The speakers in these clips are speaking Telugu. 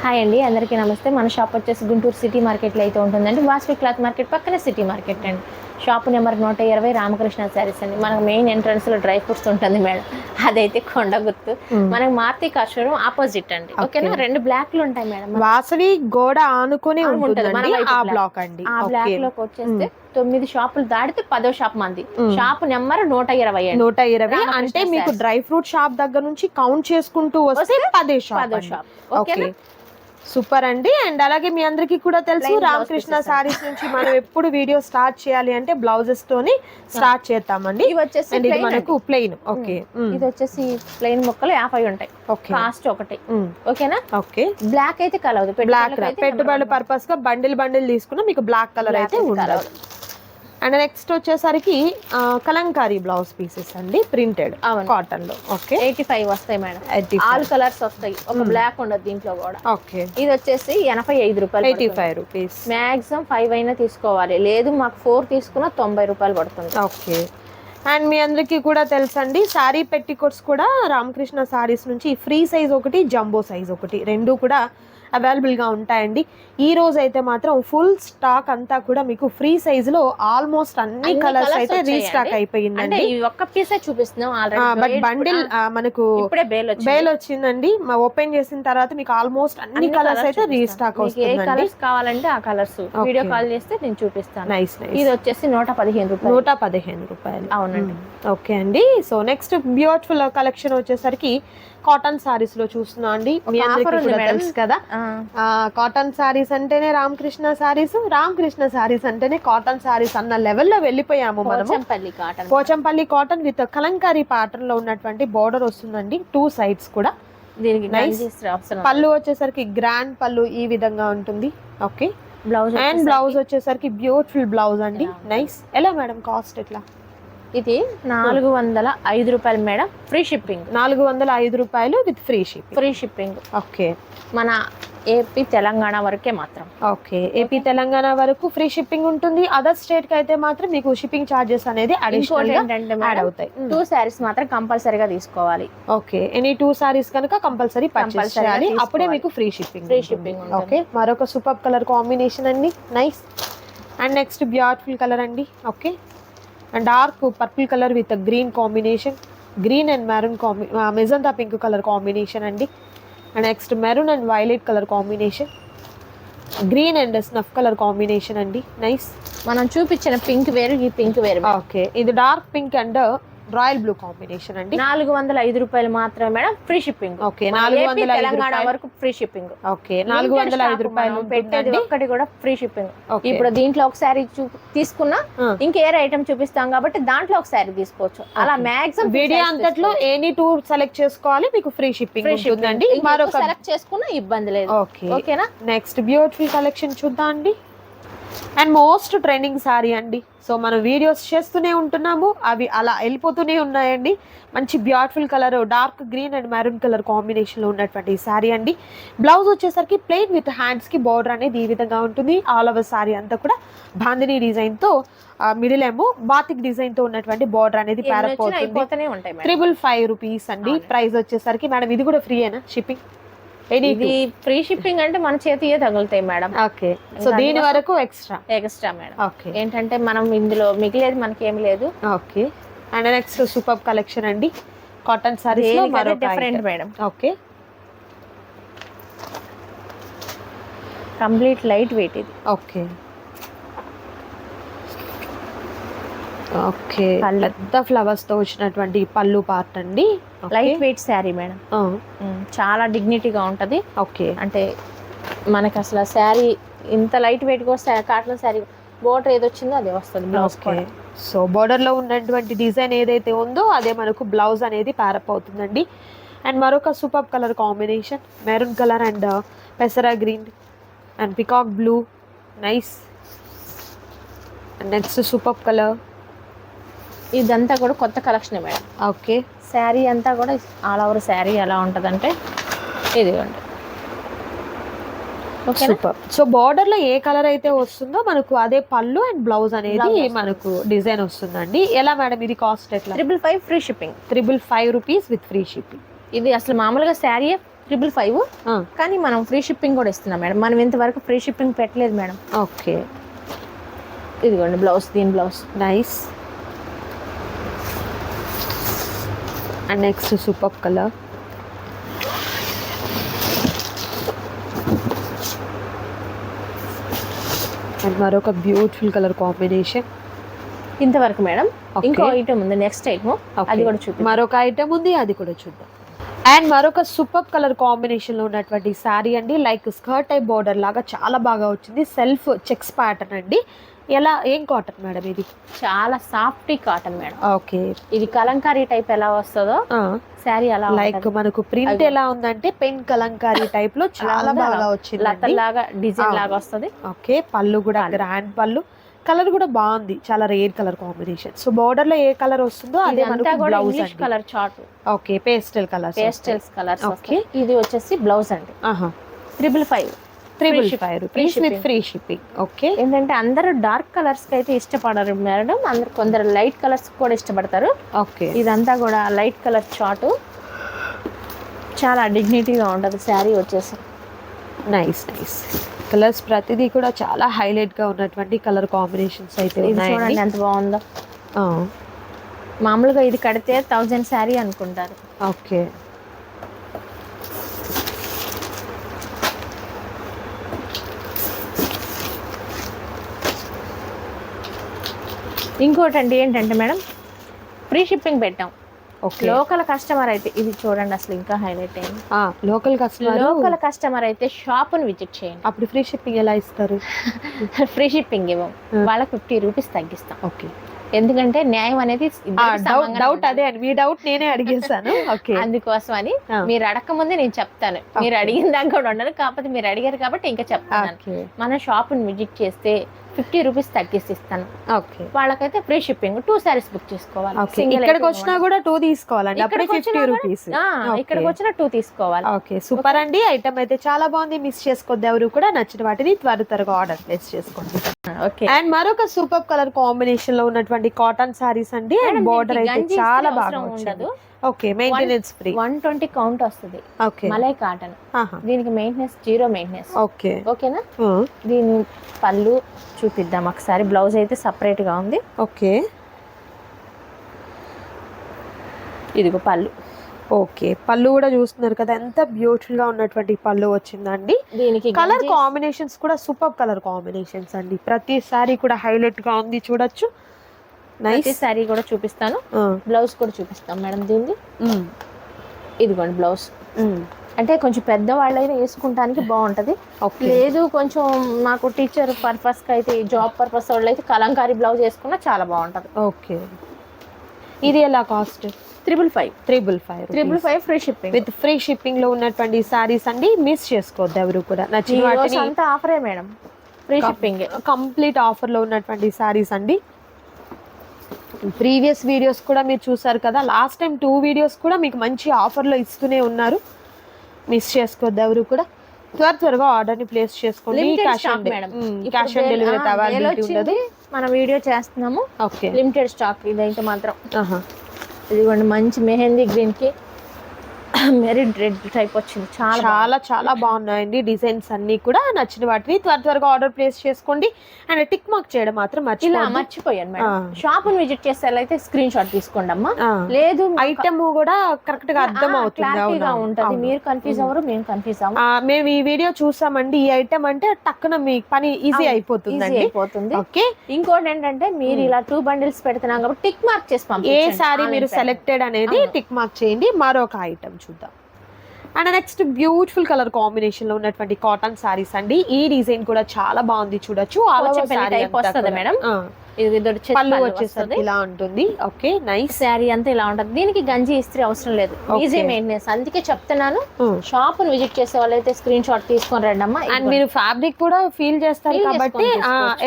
హాయ్ అండి, అందరికీ నమస్తే. మన షాప్ వచ్చేసి గుంటూరు సిటీ మార్కెట్లో అయితే ఉంటుందండి. వాసవి క్లాత్ మార్కెట్ పక్కనే సిటీ మార్కెట్ అండి. షాప్ నెంబర్ 120 రామకృష్ణ శారీస్ అండి. మనకు మెయిన్ ఎంట్రన్స్లో డ్రై ఫ్రూట్స్ ఉంటుంది మేడం, అదైతే కొండ గుర్తు. మనకు మారుతి కార్ షోరూమ్ ఆపోజిట్ అండి. ఓకేనా, 2 బ్లాక్లు ఉంటాయి మేడం. వాసవి గోడ ఆనుకుని ఉంటుంది ఆ బ్లాక్ అండి. ఆ బ్లాక్ లోకి వచ్చేస్తే 9 షాపులు దాటితే 10వ షాప్ మంది. షాప్ నెంబర్ 120 అండి. 120 అంటే మీకు డ్రై ఫ్రూట్ షాప్ దగ్గర నుంచి కౌంట్ చేసుకుంటూ వస్తే 10వ షాప్. ఓకే, సూపర్ అండి. అండ్ అలాగే మీ అందరికి కూడా తెలుసు, రామకృష్ణ సారీస్ నుంచి మనం ఎప్పుడు వీడియో స్టార్ట్ చేయాలి అంటే బ్లౌజెస్ తోని స్టార్ట్ చేస్తామండి. ఇది మనకు ప్లెయిన్. ఓకే, ఇది వచ్చేసి ప్లెయిన్ ముక్కలు 50 ఉంటాయి. కాస్ట్ ఒకటి. ఓకేనా. ఓకే, బ్లాక్ అయితే కలవదు. బ్లాక్ పెట్టుబడుల పర్పస్ గా బండిల్ తీసుకున్నా మీకు బ్లాక్ కలర్ అయితే ఉండదు. అండ్ నెక్స్ట్ వచ్చేసరికి కలంకారీ బ్లౌజ్ పీసెస్ అండి, ప్రింటెడ్ కాటన్ లో. ఓకే, 85 వస్తాయి మేడం. ఆల్ కలర్స్ వస్తాయి, ఒక బ్లాక్ ఉండదు దీంట్లో కూడా. ఓకే, ఇది వచ్చేసి 85 రూపాయలు. 85 రూపీస్. మాక్సిమం 5 అయినా తీసుకోవాలి, లేదు మాకు 4 తీసుకున్నా 90 రూపాయలు పడుతుంది. ఓకే, అండ్ మీ అందరికీ కూడా తెలుసండి, శారీ పెట్టికోట్స్ కూడా రామకృష్ణ సారీస్ నుంచి ఫ్రీ సైజ్ ఒకటి, జంబో సైజ్ ఒకటి, రెండు కూడా అవైలబుల్గా ఉంటాయండి. ఈ రోజు అయితే మాత్రం ఫుల్ స్టాక్ అంతా కూడా మీకు ఫ్రీ సైజ్ లో ఆల్మోస్ట్ అన్ని కలర్స్ అయితే రీస్టాక్ అయిపోయిందండి. ఒక్క పీసే చూపిస్తున్నాం, బట్ బండిల్ మనకు బేల్ వచ్చిందండి. ఓపెన్ చేసిన తర్వాత మీకు ఆల్మోస్ట్ అన్ని కలర్స్ అయితే రీస్టాక్ అవుతుంది. ఏ కలర్స్ కావాలంటే ఆ కలర్స్ వీడియో కాల్ చేస్తే నేను చూపిస్తాను. నైస్. ఇది వచ్చేసి 115 రూపాయలు. 115 రూపాయలు. అవునండి. ఓకే అండి. సో నెక్స్ట్ బ్యూటిఫుల్ కలెక్షన్ వచ్చేసరికి కాటన్ సారీస్ లో చూస్తున్నా అండి. మీ అందరికీ కూడా తెలుసు కదా, కాటన్ సారీస్ అంటేనే రామకృష్ణ సారీస్, రామకృష్ణ సారీస్ అంటేనే కాటన్ సారీస్ అన్న లెవెల్లో వెళ్ళిపోయాము మనము. Pochampally cotton with Kalamkari pattern లో ఉన్నటువంటి బోర్డర్ వస్తుందండి, 2 సైడ్స్ కూడా. పళ్ళు వచ్చేసరికి గ్రాండ్ పళ్ళు ఈ విధంగా ఉంటుంది. ఓకే, బ్లౌజ్ అండ్ బ్లౌజ్ వచ్చేసరికి బ్యూటిఫుల్ బ్లౌజ్ అండి. నైస్. ఎలా మేడం కాస్ట్ ఎట్లా? ఇది 405 రూపాయలు మేడం, ఫ్రీ షిప్పింగ్. 405 రూపాయలు విత్ ఫ్రీ షిప్పింగ్. ఓకే, మన ఏపీ తెలంగాణ వరకే మాత్రం. ఓకే, ఏపీ తెలంగాణ వరకు ఫ్రీ షిప్పింగ్ ఉంటుంది. అదర్ స్టేట్ కి అయితే మాత్రం మీకు షిప్పింగ్ చార్జెస్ అనేది అడిషనల్ గా యాడ్ అవుతాయి. 2 సారీస్ మాత్రం కంపల్సరీగా తీసుకోవాలి. ఓకే, ఎనీ 2 సారీస్ కనుక కంపల్సరీ పర్చేస్ చేయాలి, అప్పుడే మీకు ఫ్రీ షిప్పింగ్. ఓకే, మరొక సూపర్ కలర్ కాంబినేషన్ అండి. Nice. And next beautiful colour అండి. Okay, and dark purple colour with green combination, green and maroon magenta pink colour combination అండి. And next maroon and violet colour combination, green and snuff colour combination అండి. నైస్. మనం చూపించిన పింక్ వేరు, ఈ పింక్ వేరు. ఓకే, ఇది dark pink and royal blue combination అండి. 405 రూపాయలు మాత్రమే madam, free shipping. Okay, 405 Telangana వరకు ఫ్రీ షిప్పింగ్. ఓకే, 405 రూపాయలు పెట్టేది ఒక్కటి కూడా ఫ్రీ షిప్పింగ్. ఇప్పుడు దీంట్లో ఒక శారీ తీసుకున్నా ఇంకేరే ఐటమ్ చూపిస్తాం కాబట్టి దాంట్లో ఒక శారీ తీసుకోవచ్చు. అలా మాక్సిమం వీడియో అంతట్లో ఎనీ 2 సెలెక్ట్ చేసుకోవాలి, మీకు ఫ్రీ షిప్పింగ్ ఉంటుందండి. మరొక సెలెక్ట్ చేసుకున్నా ఇబ్బంది లేదు. ఓకేనా. నెక్స్ట్ బ్యూటిఫుల్ కలెక్షన్ చూద్దాం అండి. అండ్ మోస్ట్ ట్రెండింగ్ సారీ అండి. సో మనం వీడియోస్ చేస్తూనే ఉంటున్నాము, అవి అలా వెళ్ళిపోతూనే ఉన్నాయండి. మంచి beautiful colour, dark green and maroon colour కాంబినేషన్లో ఉన్నటువంటి ఈ సారీ అండి. బ్లౌజ్ వచ్చేసరికి ప్లెయిన్ విత్ హ్యాండ్స్కి బార్డర్ అనేది ఈ విధంగా ఉంటుంది. ఆల్ ఓవర్ సారీ అంతా కూడా బాందిని డిజైన్తో, మిడిల్ ఏమో బాతిక్ డిజైన్తో ఉన్నటువంటి బార్డర్ అనేది ప్యారప్ అవుతుంది. 555 రూపీస్ అండి. ప్రైస్ వచ్చేసరికి మేడం ఇది కూడా ఫ్రీయేనా షిప్పింగ్? ఇది ఫ్రీ షిప్పింగ్ అంటే మన చేతియే తగులుతాయి మేడం. ఓకే, సో దీని వరకు ఎక్స్ట్రా మేడం. ఓకే, ఏంటంటే మనం ఇందులో మిగిలేదు మనకేం లేదు. Okay, and next super collection అండి, కాటన్ సారీస్ లో మరో different madam. Okay, complete light weight ఇది. ఓకే, ఓకే, పెద్ద ఫ్లవర్స్ తో వచ్చినటువంటి పళ్ళు పార్ట్ అండి. లైట్ వెయిట్ శారీ మేడం, చాలా డిగ్నిటీగా ఉంటది. ఓకే, అంటే మనకి అసలు శారీ ఇంత లైట్ వెయిట్ గా కాటన్ శారీ బోర్డర్ ఏది వచ్చిందో అదే వస్తుంది బ్లౌజ్. సో బోర్డర్ లో ఉన్నటువంటి డిజైన్ ఏదైతే ఉందో అదే మనకు బ్లౌజ్ అనేది ప్యారప్ అవుతుందండి. అండ్ మరొక super colour combination, maroon colour and పెసరా green and peacock blue. Nice. And next super colour, ఇదంతా కూడా కొత్త కలెక్షన్ మేడం. ఓకే, శారీ అంతా కూడా ఆల్ ఓవర్ శారీ ఎలా ఉంటుందంటే ఇదిగోండి. సూపర్. సో బార్డర్ లో ఏ కలర్ అయితే వస్తుందో మనకు అదే పళ్ళు అండ్ బ్లౌజ్ అనేది మనకు డిజైన్ వస్తుందండి. ఎలా మేడం ఇది కాస్ట్ ఎట్లా? 555 free shipping. 555 rupees with free shipping. ఇది అసలు మామూలుగా శారీ 555, కానీ మనం ఫ్రీ షిప్పింగ్ కూడా ఇస్తున్నాం మేడం. మనం ఇంతవరకు ఫ్రీ షిప్పింగ్ పెట్టలేదు మేడం. ఓకే, ఇదిగోండి బ్లౌజ్, దీని blouse. Nice. And next super colour. And మరొక బ్యూటిఫుల్ కలర్ కాంబినేషన్. ఇంతవరకు మేడం. ఇంకో ఐటమ్ ఉంది, నెక్స్ట్ ఐటమ్, అది కూడా చూపి. మరొక ఐటమ్ ఉంది, అది కూడా చూద్దాం. అండ్ మరొక సూపర్ కలర్ కాంబినేషన్ లో ఉన్నటువంటి శారీ అండి. లైక్ స్కర్ట్ టైప్ బోర్డర్ లాగా చాలా బాగా వచ్చింది. సెల్ఫ్ చెక్స్ ప్యాటర్న్ అండి. ఏం కాటన్ మేడం ఇది? చాలా సాఫ్ట్ కాటన్ మేడం. ఓకే, ఇది కలంకారీ టైప్ ఎలా వస్తుందో శారీ అలా లైక్ మనకు ప్రింట్ ఎలా ఉందంటే పెన్ కలంకారీ టైప్ లో చాలా బాగా వచ్చింది. లతలాగా డిజైన్ లాగా వస్తుంది. ఓకే, పళ్ళు కూడా గ్రాండ్ పళ్ళు. కలర్ కూడా బాగుంది, చాలా rare colour combination. So border లో ఏ కలర్ వస్తుందో అదే మనకు బ్లౌజ్ అండి. Colour chart. Okay, pastel colours. Pastels colours. Okay, ఇది వచ్చేసి బ్లౌజ్ అండి. 555 rupees with free shipping. Okay, ఏంటంటే అందరూ డార్క్ కలర్స్ కి అయితే ఇష్టపడరు మేడం. అందరు కొందరు లైట్ కలర్స్ కూడా ఇష్టపడతారు. ఓకే, ఇదంతా కూడా లైట్ కలర్ చార్ట్. చాలా డిగ్నిటీగా ఉంటుంది శారీ వచ్చేసి. Nice nice colours. ప్రతిదీ కూడా చాలా హైలైట్ గా ఉన్నటువంటి కలర్ కాంబినేషన్స్ అయితే ఉన్నాయండి. చూడండి ఎంత బాగుందో. మామూలుగా ఇది కడితే 1000 శారీ అనుకుంటారు. ఓకే, ఇంకోటి అండి ఏంటంటే మేడం, ఫ్రీ షిప్పింగ్ పెట్టాం. ఓకే, లోకల్ కస్టమర్ అయితే ఇది చూడండి అసలు ఇంకా హైలైట్ అయింది. లోకల్ కస్టమర్ అయితే షాప్ని విజిట్ చేయండి. అప్పుడు ఫ్రీ షిప్పింగ్ ఎలా ఇస్తారు? ఫ్రీ షిప్పింగ్ ఇవ్వం, వాళ్ళకి 50 రూపీస్ తగ్గిస్తాం. ఓకే, ఎందుకంటే న్యాయం అనేది డౌట్ అదే అండి, మీ డౌట్ నేనే అడిగేసాను. ఓకే, అందుకోసం అని మీరు అడగకముందే నేను చెప్తాను. మీరు అడిగిన దాకా కూడా ఉండను, కాకపోతే మీరు అడిగారు కాబట్టి ఇంకా చెప్తాను. మన షాప్ని విజిట్ చేస్తే 50 రూపీస్ తగ్గిసి ఇస్తాను. ఓకే, వాళ్ళకైతే ఫ్రీ షిప్పింగ్. 2 సారీస్ బుక్ చేసుకోవాలి. ఇక్కడికి వచ్చినా కూడా 2 తీసుకోవాలండి. అప్పుడే 50 రూపీస్. ఇక్కడికి వచ్చినా 2 తీసుకోవాలి. ఓకే, సూపర్ అండి. ఐటమ్ అయితే చాలా బాగుంది, మిస్ చేసుకోవద్దు ఎవరు కూడా. నచ్చిన వాటిని త్వరగా ఆర్డర్ ప్లేస్ చేసుకోండి. ఓకే, అండ్ మరొక సూపర్ కలర్ కాంబినేషన్ లో ఉన్నటువంటి కాటన్ సారీస్ అండి. అండ్ బోర్డర్ అయితే చాలా బాగా ఉండదు. Okay, maintenance free. 120 కౌంట్ వస్తుంది. Okay, malai cotton. దీనికి మెయింటెనెన్స్ 0 మెయింటెనెన్స్. ఓకే, ఓకేనా? దీని పళ్ళు చూపిద్దాం ఒకసారి. బ్లౌజ్ అయితే సపరేట్ గా ఉంది. ఓకే, ఇదిగో పళ్ళు. ఓకే, పళ్ళు కూడా చూస్తున్నారు కదా, ఎంత బ్యూటిఫుల్ గా ఉన్నటువంటి పళ్ళు వచ్చిందండి. దీనికి కలర్ కాంబినేషన్స్ కూడా సూపర్ కలర్ కాంబినేషన్స్ అండి. ప్రతి సారీ కూడా హైలైట్ గా ఉంది, చూడొచ్చు. నైస్ సారీ కూడా చూపిస్తాను, బ్లౌజ్ కూడా చూపిస్తాం మేడం దీన్ని. ఇదిగోండి బ్లౌజ్. అంటే కొంచెం పెద్దవాళ్ళైనా వేసుకుంటానికి బాగుంటది. లేదు కొంచెం మాకు టీచర్ పర్పస్ కి అయితే, జాబ్ పర్పస్ వాళ్ళు అయితే కలంకారీ బ్లౌజ్ వేసుకున్నా చాలా బాగుంటది. ఓకే, ఇది ఎలా cost? 555 free shipping. With free shipping లో ఉన్నటువంటి సారీస్ అండి. మిస్ చేసుకోవద్దు ఎవరు కూడా. నచ్చిన వాటిని అంతా ఆఫరే madam, free shipping. Complete offer లో ఉన్నటువంటి సారీస్ అండి. ప్రీవియస్ వీడియోస్ కూడా మీరు చూసారు కదా, లాస్ట్ టైం 2 వీడియోస్ కూడా మీకు మంచి ఆఫర్లో ఇస్తూనే ఉన్నారు. మిస్ చేసుకోవద్దు ఎవరు కూడా. త్వరగా ఆర్డర్ ని ప్లేస్ చేసుకోండి. క్యాష్ ఆన్ డెలివరీ అవైలబిలిటీ ఉండదు. మనం వీడియో చేస్తున్నాము. ఓకే, లిమిటెడ్ స్టాక్ ఇదైతే మాత్రం. ఇదిగోండి మంచి మెహందీ గ్రీన్ కి మెరిన్ రెడ్ టైప్ వచ్చింది. చాలా బాగున్నాయండి డిజైన్స్ అన్ని కూడా. నచ్చిన వాటిని త్వరగా ఆర్డర్ ప్లేస్ చేసుకోండి. అండ్ టిక్ మార్క్ చేయడం మాత్రం మర్చిపోయాను మేడం. షాప్ ని విజిట్ చేసేలైతే స్క్రీన్ షాట్ తీసుకోండి అమ్మా. లేదు ఐటమ్ కూడా కరెక్ట్ గా అర్థం అవుతుంది. మీరు కన్ఫ్యూజ్ అవ్వరు, మేము కన్ఫ్యూజ్ అవ్వం. మేము ఈ వీడియో చూసామండి. ఈ ఐటమ్ అంటే టక్కున మీ పని ఈజీ అయిపోతుంది. ఓకే, ఇంకోటి ఏంటంటే మీరు ఇలా 2 బండిల్స్ పెడుతున్నాం కాబట్టి టిక్ మార్క్ చేసి పంపించండి. ఏ సారీ మీరు సెలెక్టెడ్ అనేది టిక్ మార్క్ చేయండి. మరొక ఐటమ్ చూద్దాం. And next beautiful colour combination లో ఉన్నటువంటి కాటన్ సారీస్ అండి. ఈ డిజైన్ కూడా చాలా బాగుంది, చూడొచ్చు. మేడం పళ్ళు వచ్చేసరికి ఇలా ఉంటుంది. Okay, nice. శారీ అంతా ఇలా ఉంటుంది. దీనికి గంజి ఇస్త్రీ అవసరం లేదు, ఈజీ మెయింటెనెన్స్. అందుకే చెప్తున్నాను, షాప్ ని విజిట్ చేసే వాళ్ళైతే స్క్రీన్ షాట్ తీసుకొని రండి అమ్మా. అండ్ మీరు ఫ్యాబ్రిక్ కూడా ఫీల్ చేస్తారు కాబట్టి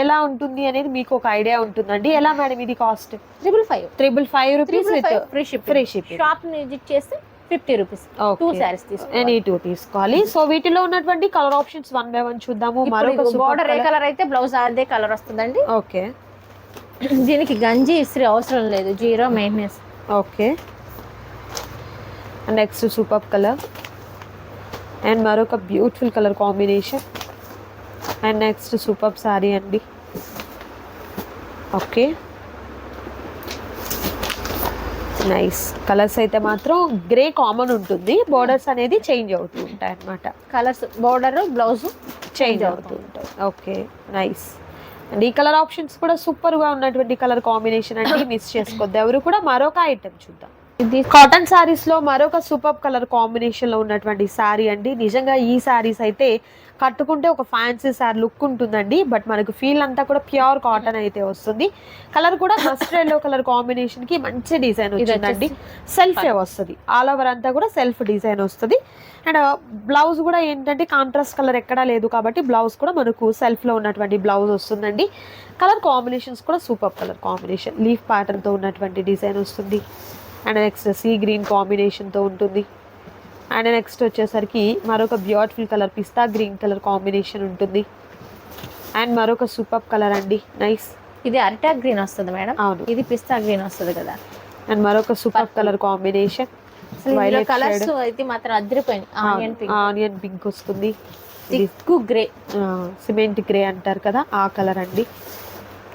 ఎలా ఉంటుంది అనేది మీకు ఒక ఐడియా ఉంటుందండి. ఎలా మేడం ఇది cost? 555 rupees with free shipping. Shop ని విజిట్ చేస్తే 50 రూపీస్. 2 సారీస్ తీసుకోవాలి. సో వీటిలో ఉన్నటువంటి కలర్ ఆప్షన్స్ 1 by 1 చూద్దాము. మరొక బోర్డర్ ఏ కలర్ అయితే బ్లౌజ్ అదే కలర్ వస్తుందండి. ఓకే, దీనికి గంజి ఇస్త్రీ అవసరం లేదు, 0 maintenance. Okay, next super colour. And మరొక beautiful colour combination. And next super sari అండి. Okay, nice. కలర్స్ అయితే మాత్రం గ్రే కామన్ ఉంటుంది, బోర్డర్స్ అనేది చేంజ్ అవుతూ ఉంటాయి అన్నమాట. కలర్స్ బోర్డర్ బ్లౌజ్ చేంజ్ అవుతూ ఉంటాయి. Okay, nice. అండ్ ఈ కలర్ ఆప్షన్స్ కూడా సూపర్గా ఉన్నటువంటి కలర్ కాంబినేషన్ అండి, మిస్ చేసుకోవద్దు ఎవరు కూడా. మరొక ఐటెం చూద్దాం. ఇది కాటన్ సారీస్ లో మరొక సూపర్ కలర్ కాంబినేషన్ లో ఉన్నటువంటి సారీ అండి. నిజంగా ఈ సారీస్ అయితే కట్టుకుంటే ఒక ఫ్యాన్సీ సారీ లుక్ ఉంటుందండి, బట్ మనకు ఫీల్ అంతా కూడా ప్యూర్ కాటన్ అయితే వస్తుంది. కలర్ కూడా మస్టర్డ్ ఎల్లో కలర్ కాంబినేషన్ కి మంచి డిజైన్ వచ్చిందండి. సెల్ఫ్ వస్తుంది, ఆల్ ఓవర్ అంతా కూడా సెల్ఫ్ డిజైన్ వస్తుంది. అండ్ బ్లౌజ్ కూడా ఏంటంటే కాంట్రాస్ట్ కలర్ ఎక్కడా లేదు కాబట్టి బ్లౌజ్ కూడా మనకు సెల్ఫ్ లో ఉన్నటువంటి బ్లౌజ్ వస్తుందండి. కలర్ కాంబినేషన్స్ కూడా super colour combination, leaf pattern తో ఉన్నటువంటి డిజైన్ వస్తుంది. అండ్ నెక్స్ట్ సీ గ్రీన్ కాంబినేషన్తో ఉంటుంది. అండ్ నెక్స్ట్ వచ్చేసరికి మరొక బ్యూటిఫుల్ కలర్ పిస్తా గ్రీన్ కలర్ కాంబినేషన్ ఉంటుంది. అండ్ మరొక సూపర్ కలర్ అండి, నైస్. ఇది అరిటా గ్రీన్ వస్తుంది మేడం. అవును, ఇది పిస్తా గ్రీన్ వస్తుంది కదా. అండ్ మరొక సూపర్ కలర్ కాంబినేషన్. కలర్స్ అయితే మాత్రం అదిరిపోయింది. ఆనియన్ పింక్ వస్తుంది, థిక్ గ్రే, సిమెంట్ గ్రే అంటారు కదా ఆ కలర్ అండి.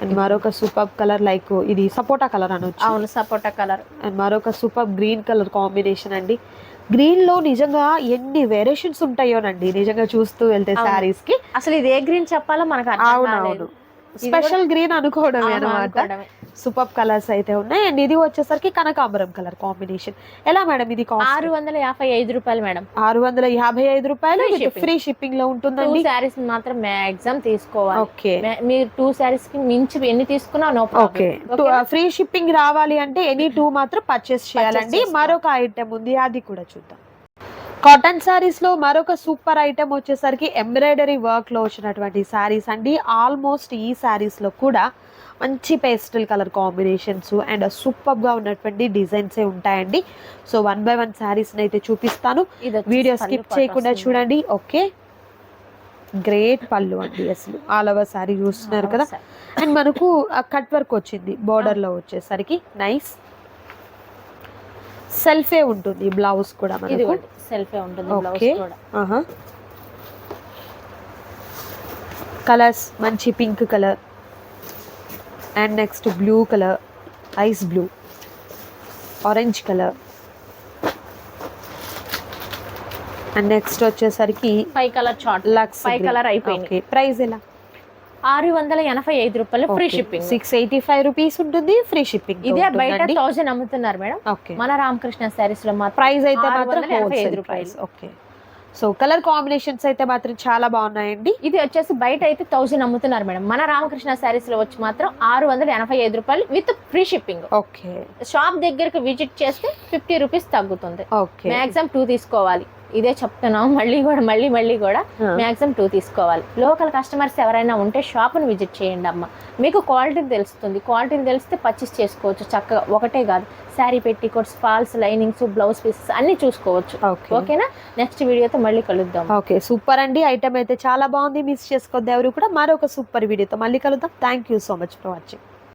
అండ్ మరొక సూపర్ కలర్ లైక్ ఇది సపోటా కలర్ అనొచ్చు. అవును, సపోటా కలర్. అండ్ మరొక సూపర్ గ్రీన్ కలర్ కాంబినేషన్ అండి. గ్రీన్ లో నిజంగా ఎన్ని వేరియేషన్స్ ఉంటాయోనండి నిజంగా చూస్తూ వెళ్తే సారీస్ కి. అసలు ఇది ఏ గ్రీన్ చెప్పాలో మనకు అర్థం కాలేదు. స్పెషల్ గ్రీన్ అనుకోవడమే అనమాట. సూపర్ కలర్స్ అయితే ఉన్నాయి. అండ్ ఇది వచ్చేసరికి కనకాంబరం కలర్ కాంబినేషన్. ఎలా మేడం ఇది? 655 రూపాయలు మేడం. 655 రూపాయలు ఫ్రీ షిప్పింగ్ లో ఉంటుందండి. సారీస్ మాత్రం మ్యాక్సిమం తీసుకోవాలి. ఓకే, మీరు 2 సారీస్ కి మించి ఎన్ని తీసుకున్నా నో ఓకే. ఫ్రీ షిప్పింగ్ రావాలి అంటే ఎనీ 2 మాత్రం పర్చేస్ చేయాలండి. మరొక ఐటమ్ ఉంది, అది కూడా చూద్దాం. కాటన్ సారీస్ లో మరొక సూపర్ ఐటమ్ వచ్చేసరికి ఎంబ్రాయిడరీ వర్క్ లో వచ్చినటువంటి సారీస్ అండి. ఆల్మోస్ట్ ఈ సారీస్ లో కూడా మంచి pastel colour combinations and super గా ఉన్నటువంటి డిజైన్స్ ఉంటాయండి. సో 1 by 1 సారీస్ అయితే చూపిస్తాను, వీడియో స్కిప్ చేయకుండా చూడండి. ఓకే, గ్రేట్ పళ్ళు అండి, అసలు ఆల్ ఓవర్ సారీ చూస్తున్నారు కదా. అండ్ మనకు కట్ వర్క్ వచ్చింది బోర్డర్ లో వచ్చేసరికి, నైస్. సెల్ఫే ఉంటుంది బ్లౌజ్ కూడా మనకు, సెల్ఫే ఉంటుంది. ఓకే, కలర్స్ మంచి pink colour and next blue colour, ice blue, orange colour. And next వచ్చేసరికి 5 కలర్ చార్ట్, లక్స్ 5 కలర్ అయిపోయింది. ఓకే, ప్రైస్ ఎలా? 685 రూపాయలు ఫ్రీ షిప్పింగ్. 685 రూపీస్ ఉంటుంది ఫ్రీ షిప్పింగ్. ఇదే బయట 1000 అమ్ముతున్నారు మేడం. ఓకే, మన రామకృష్ణ సారీస్ లో మాత్రం ప్రైస్ అయితే మాత్రం 685 రూపాయలు. ఓకే, సో కలర్ కాంబినేషన్స్ అయితే మాత్రం చాలా బాగున్నాయండి. ఇది వచ్చేసి బయట అయితే 1000 అమ్ముతున్నారు మేడం. మన రామకృష్ణ సారీస్ లో వచ్చి మాత్రం 685 రూపాయలు with free shipping. Okay, shop దగ్గరకు విజిట్ చేస్తే 50 రూపీస్ తగ్గుతుంది. ఓకే, మాక్సిమం 2 తీసుకోవాలి. ఇదే చెప్తున్నాం, మళ్ళీ కూడా మాక్సిమం 2 తీసుకోవాలి. లోకల్ కస్టమర్స్ ఎవరైనా ఉంటే షాప్ను విజిట్ చేయండి అమ్మ, మీకు క్వాలిటీ తెలుస్తుంది. క్వాలిటీ తెలిస్తే పర్చేస్ చేసుకోవచ్చు చక్కగా. ఒకటే కాదు, sari petticoats, falls, linings, blouse pieces అన్ని చూసుకోవచ్చు. ఓకేనా? నెక్స్ట్ వీడియోతో మళ్ళీ కలుద్దాం. ఓకే, సూపర్ అండి, ఐటమ్ అయితే చాలా బాగుంది, మిస్ చేసుకోవద్దు ఎవరు కూడా. మరొక సూపర్ వీడియోతో మళ్ళీ కలుద్దాం. Thank you so much for watching.